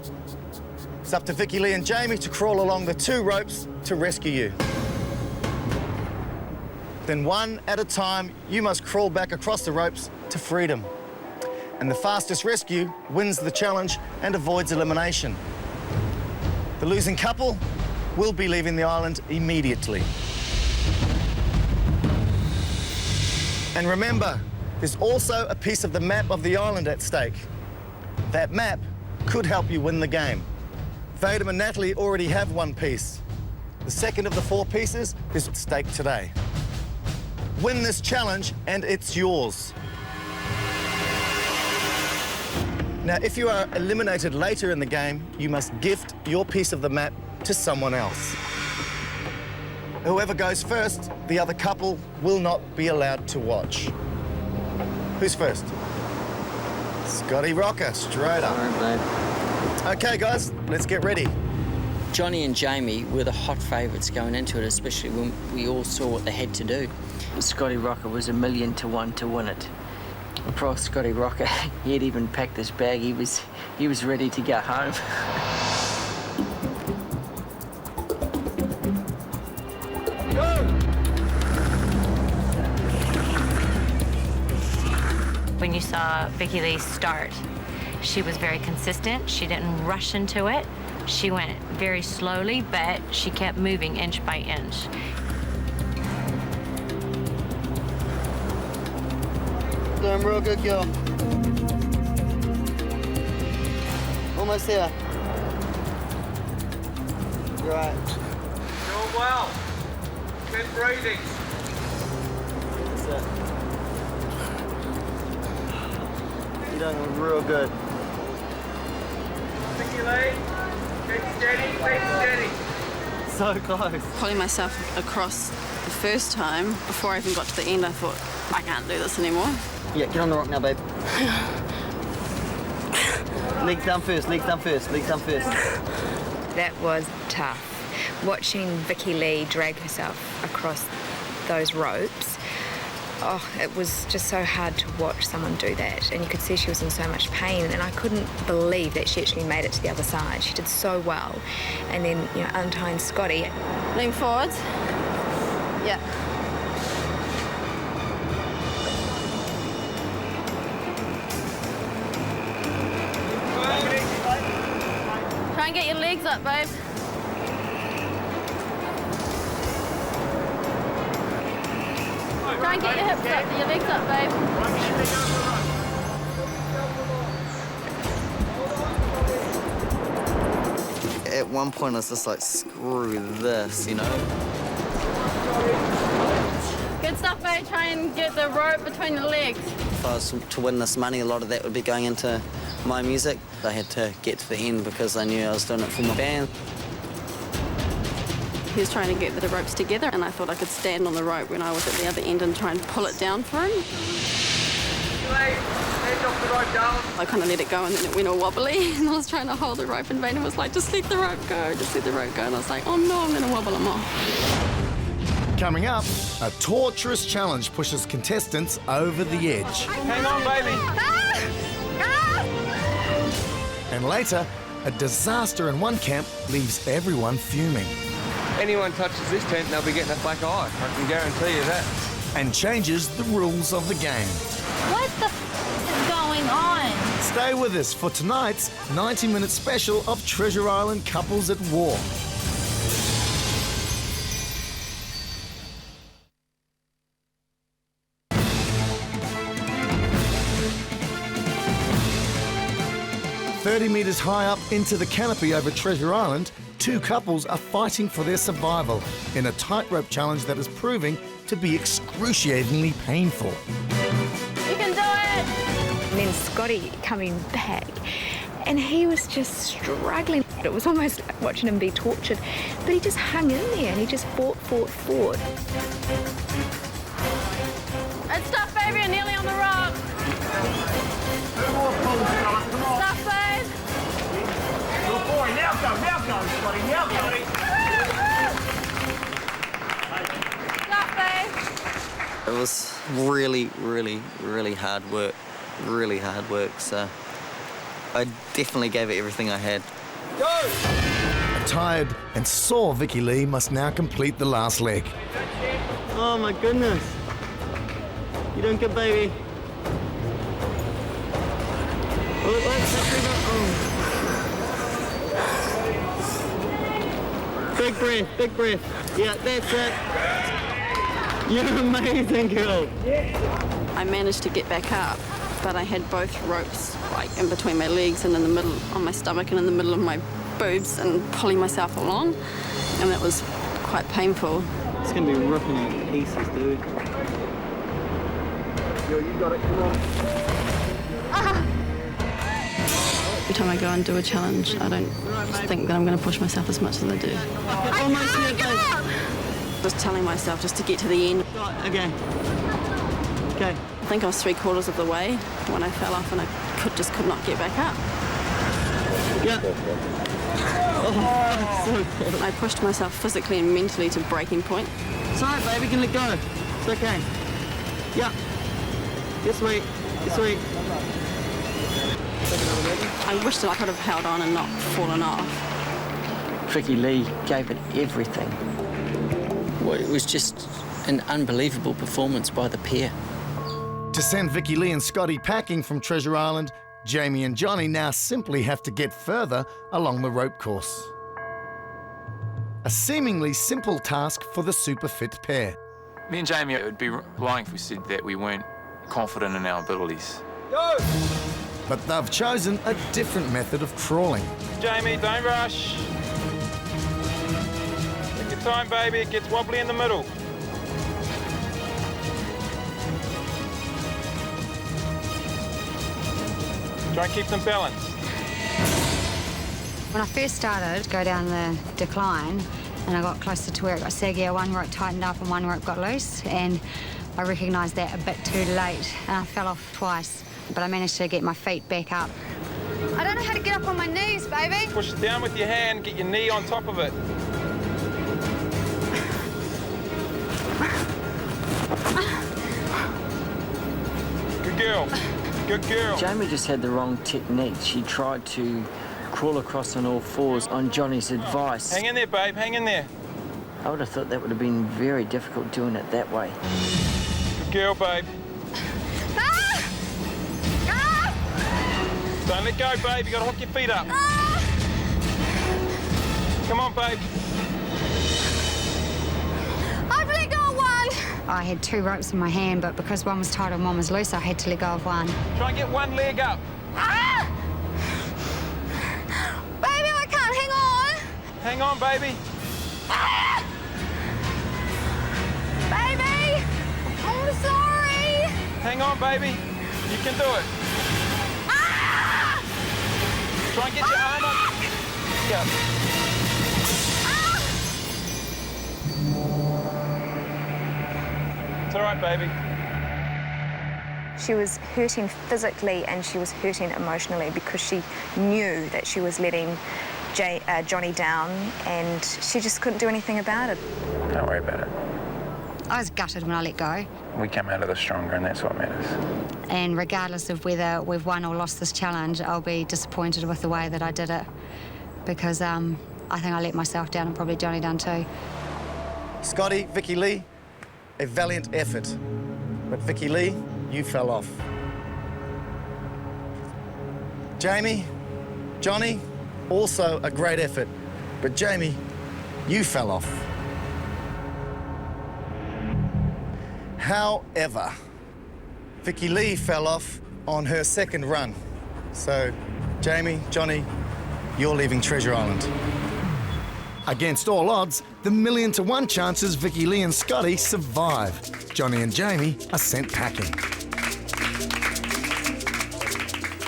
It's up to Vicky Lee and Jamie to crawl along the two ropes to rescue you. Then one at a time, you must crawl back across the ropes to freedom. And the fastest rescue wins the challenge and avoids elimination. The losing couple will be leaving the island immediately. And remember, there's also a piece of the map of the island at stake. That map could help you win the game. Vadim and Natalie already have one piece. The second of the 4 pieces is at stake today. Win this challenge and it's yours. Now, if you are eliminated later in the game, you must gift your piece of the map to someone else. Whoever goes first, the other couple will not be allowed to watch. Who's first? Scotty Rocker, straight up. All right, babe. Okay, guys, let's get ready. Johnny and Jamie were the hot favourites going into it, especially when we all saw what they had to do. Scotty Rocker was 1,000,000 to 1 to win it. Poor Scotty Rocker, he had even packed his bag. He was ready to go home. When you saw Vicky Lee start, she was very consistent. She didn't rush into it. She went very slowly, but she kept moving inch by inch. Doing real good, girl. Almost there. Right. Doing well. Keep breathing. That's it. You're doing real good. Vicky Lee, keep steady, keep steady. So close. Pulling myself across the first time, before I even got to the end, I thought, I can't do this anymore. Yeah, get on the rock now, babe. Legs down first, legs down first, legs down first. That was tough. Watching Vicky Lee drag herself across those ropes, oh, it was just so hard to watch someone do that. And you could see she was in so much pain, and I couldn't believe that she actually made it to the other side. She did so well. And then, you know, untying Scotty. Lean forwards. Yeah. Try and get your legs up, babe. Try and get your hips up, your legs up, babe. At one point, I was just like, screw this, you know? Good stuff, babe. Try and get the rope between the legs. If I was to win this money, a lot of that would be going into my music. I had to get to the end because I knew I was doing it for my band. He was trying to get the ropes together, and I thought I could stand on the rope when I was at the other end and try and pull it down for him. I kind of let it go, and then it went all wobbly, and I was trying to hold the rope, and Vaden was like, just let the rope go, just let the rope go. And I was like, oh no, I'm going to wobble him off. Coming up, a torturous challenge pushes contestants over the edge. Hang on, baby. And later, a disaster in one camp leaves everyone fuming. Anyone touches this tent, they'll be getting a black eye. I can guarantee you that. And changes the rules of the game. What the is going on? Stay with us for tonight's 90-minute special of Treasure Island Couples at War. "30 metres high up into the canopy over Treasure Island, two couples are fighting for their survival in a tightrope challenge that is proving to be excruciatingly painful. You can do it! And then Scotty coming back, and he was just struggling. It was almost like watching him be tortured, but he just hung in there and he just fought. Good stuff, baby. You're nearly on the rock. Stuff, babe. Good boy, now go, Scotty, now go. Stuff, babe. It was really, really, really hard work. Really hard work, so I definitely gave it everything I had. Go! A tired and sore Vicky Lee must now complete the last leg. Oh my goodness. You doing good, baby? Big breath, big breath. Yeah, that's it. You're amazing, girl. I managed to get back up, but I had both ropes like in between my legs and in the middle, on my stomach and in the middle of my boobs, and pulling myself along, and it was quite painful. It's gonna be ripping you to pieces, dude. Yo, you got it, come on. Every time I go and do a challenge, I don't think that I'm going to push myself as much as I do. Almost here, babe. Just telling myself just to get to the end. Okay. Okay. I think I was 3/4 of the way when I fell off, and I just could not get back up. Yeah. Oh, so close. I pushed myself physically and mentally to breaking point. It's all right, babe. We can let go. It's okay. Yeah. Yes, sweet. Yes, sweet. I wish that I could have held on and not fallen off. Vicky Lee gave it everything. Well, it was just an unbelievable performance by the pair. To send Vicky Lee and Scotty packing from Treasure Island, Jamie and Johnny now simply have to get further along the rope course. A seemingly simple task for the super fit pair. Me and Jamie, it would be lying if we said that we weren't confident in our abilities. Go! But they've chosen a different method of crawling. Jamie, don't rush. Take your time, baby. It gets wobbly in the middle. Try and keep them balanced. When I first started to go down the decline and I got closer to where it got saggier, one rope tightened up and one rope got loose, and I recognised that a bit too late and I fell off twice, but I managed to get my feet back up. I don't know how to get up on my knees, baby. Push it down with your hand, get your knee on top of it. Good girl. Good girl. Jamie just had the wrong technique. She tried to crawl across on all fours on Johnny's advice. Hang in there, babe. Hang in there. I would have thought that would have been very difficult doing it that way. Good girl, babe. Ah! Ah! Don't let go, babe. You gotta hook your feet up. Ah! Come on, babe. I've let go of one. I had two ropes in my hand, but because one was tight and one was loose, I had to let go of one. Try and get one leg up. Ah! Baby, I can't hang on. Hang on, baby. Ah! Baby, I'm sorry. Hang on, baby. You can do it. Ah! Try and get your arm up. Yeah. It's all right, baby. She was hurting physically and she was hurting emotionally because she knew that she was letting Johnny down and she just couldn't do anything about it. Don't worry about it. I was gutted when I let go. We come out of this stronger, and that's what matters. And regardless of whether we've won or lost this challenge, I'll be disappointed with the way that I did it because I think I let myself down and probably Johnny down too. Scotty, Vicky Lee, a valiant effort. But Vicky Lee, you fell off. Jamie, Johnny, also a great effort. But Jamie, you fell off. However, Vicky Lee fell off on her second run. So, Jamie, Johnny, you're leaving Treasure Island. Against all odds, the 1,000,000 to 1 chances Vicky Lee and Scotty survive. Johnny and Jamie are sent packing.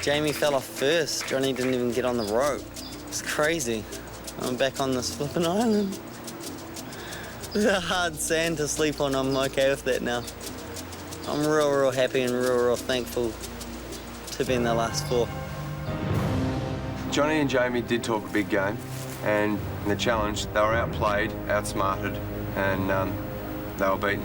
Jamie fell off first. Johnny didn't even get on the rope. It's crazy. I'm back on this flippin' island. The hard sand to sleep on, I'm okay with that now. I'm real happy and real thankful to be in the last four. Johnny and Jamie did talk a big game, and in the challenge, they were outplayed, outsmarted, and they were beaten.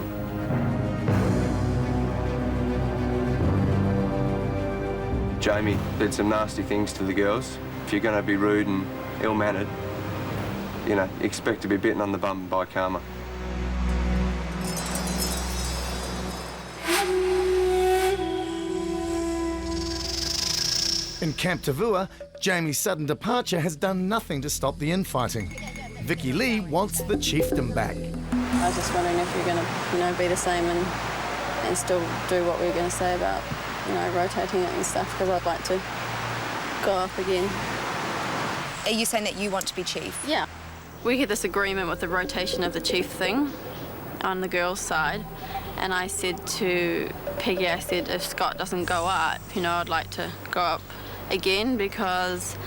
Jamie did some nasty things to the girls. If you're going to be rude and ill-mannered, you know, expect to be bitten on the bum by karma. In Camp Tavua, Jamie's sudden departure has done nothing to stop the infighting. Vicky Lee wants the chiefdom back. I was just wondering if you're going to, be the same and still do what we were going to say about, rotating it and stuff, because I'd like to go up again. Are you saying that you want to be chief? Yeah. We had this agreement with the rotation of the chief thing on the girls' side, and I said to Peggy, if Scott doesn't go up, I'd like to go up again because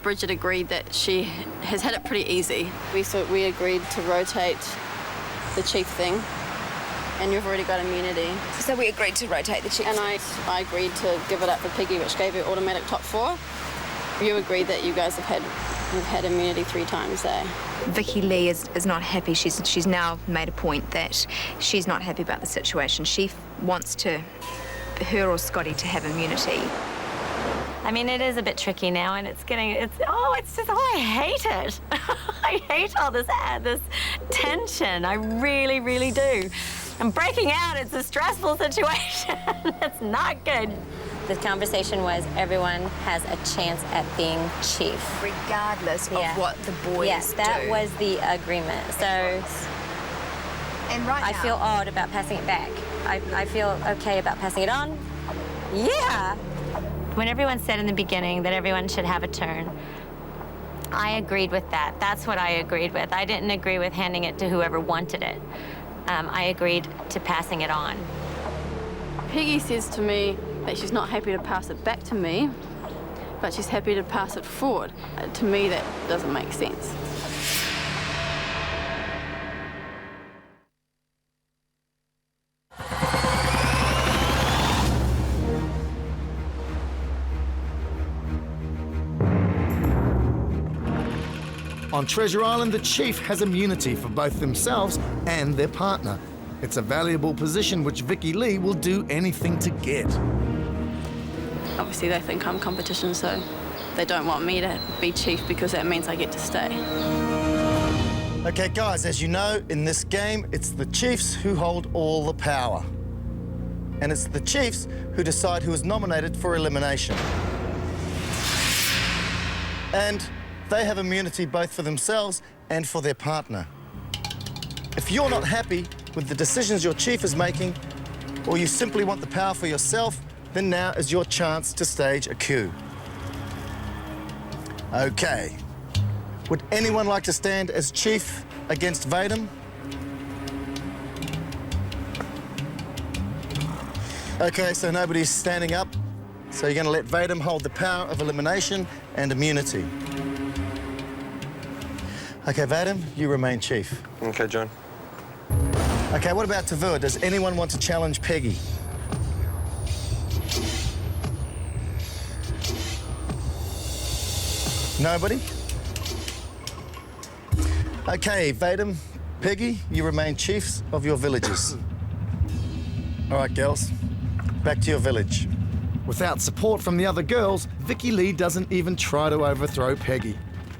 Bridget agreed that she has had it pretty easy. We agreed to rotate the chief thing, and you've already got immunity. So we agreed to rotate the chief. And I agreed to give it up for Peggy, which gave her automatic top 4. You agreed that you guys have had immunity 3 times there. Vicky Lee is not happy. She's now made a point that she's not happy about the situation. She wants her or Scotty to have immunity. I mean, it is a bit tricky now, and I hate it. I hate all this tension. I really, really do. I'm breaking out. It's a stressful situation. It's not good. The conversation was everyone has a chance at being chief. Regardless of what the boys Yes, that do. was the agreement. So and right I now, feel odd about passing it back. I feel okay about passing it on. Yeah. When everyone said in the beginning that everyone should have a turn, I agreed with that. That's what I agreed with. I didn't agree with handing it to whoever wanted it. I agreed to passing it on. Peggy says to me that she's not happy to pass it back to me, but she's happy to pass it forward. To me, that doesn't make sense. On Treasure Island, the chief has immunity for both themselves and their partner. It's a valuable position which Vicky Lee will do anything to get. Obviously, they think I'm competition, so they don't want me to be chief because that means I get to stay. Okay, guys, as you know, in this game, it's the chiefs who hold all the power. And it's the chiefs who decide who is nominated for elimination. And they have immunity both for themselves and for their partner. If you're not happy with the decisions your chief is making, or you simply want the power for yourself, then now is your chance to stage a coup. Okay. Would anyone like to stand as chief against Vadim? Okay, so nobody's standing up. So you're going to let Vadim hold the power of elimination and immunity. Okay, Vadim, you remain chief. Okay, John. Okay, what about Tavua? Does anyone want to challenge Peggy? Nobody? Okay, Vadim, Peggy, you remain chiefs of your villages. All right, girls, back to your village. Without support from the other girls, Vicky Lee doesn't even try to overthrow Peggy.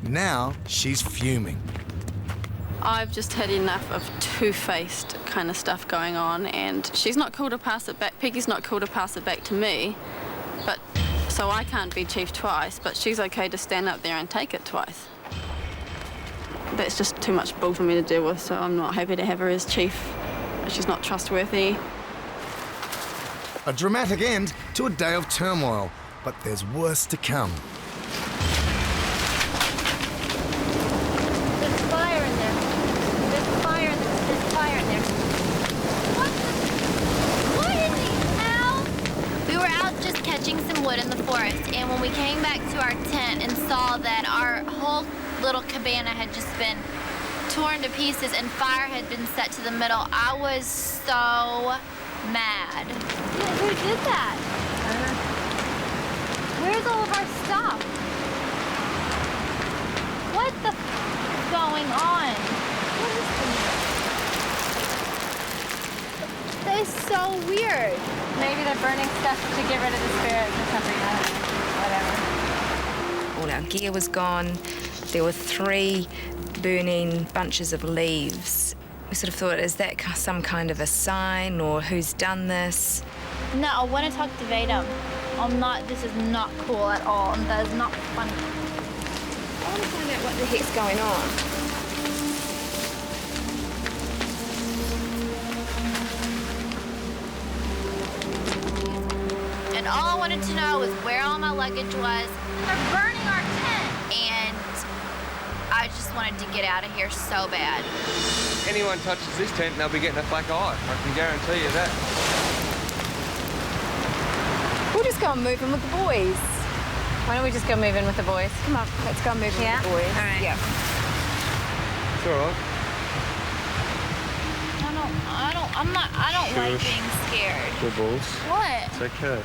Now she's fuming. I've just had enough of two-faced kind of stuff going on, and she's not cool to pass it back. Peggy's not cool to pass it back to me, but so I can't be chief twice, but she's okay to stand up there and take it twice. That's just too much bull for me to deal with, so I'm not happy to have her as chief. She's not trustworthy. A dramatic end to a day of turmoil, but there's worse to come. There's fire in there. There's fire in there. There's fire in there. What in the hell? We were out just catching some wood in the forest, and when we came back to our tent and saw that our whole little cabana had just been torn to pieces and fire had been set to the middle, I was so mad. Yeah, who did that? Where's all of our stuff? What the f is going on? What is this? That is so weird. Maybe they're burning stuff to get rid of the spirits or something. I don't know. Whatever. all our gear was gone. There were 3 burning bunches of leaves. We sort of thought, is that some kind of a sign, or who's done this? No, I want to talk to Vadim. This is not cool at all. That is not funny. I want to find out what the heck's going on. And all I wanted to know was where all my luggage was. They're burning our tent. And I just wanted to get out of here so bad. Anyone touches this tent and they'll be getting a black eye. I can guarantee you that. We'll just go and move in with the boys. Why don't we just go move in with the boys? Come on, let's go and move in with the boys. All right. Yeah. It's all right. I don't like Shush. being scared. Good balls. What? It's okay.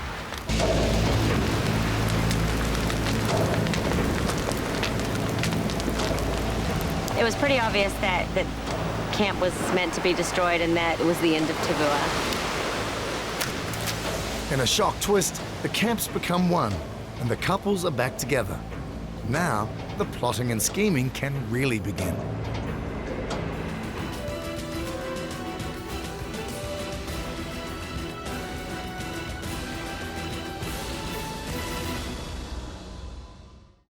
It was pretty obvious that camp was meant to be destroyed and that it was the end of Tavua. In a shock twist, the camps become one, and the couples are back together. Now, the plotting and scheming can really begin.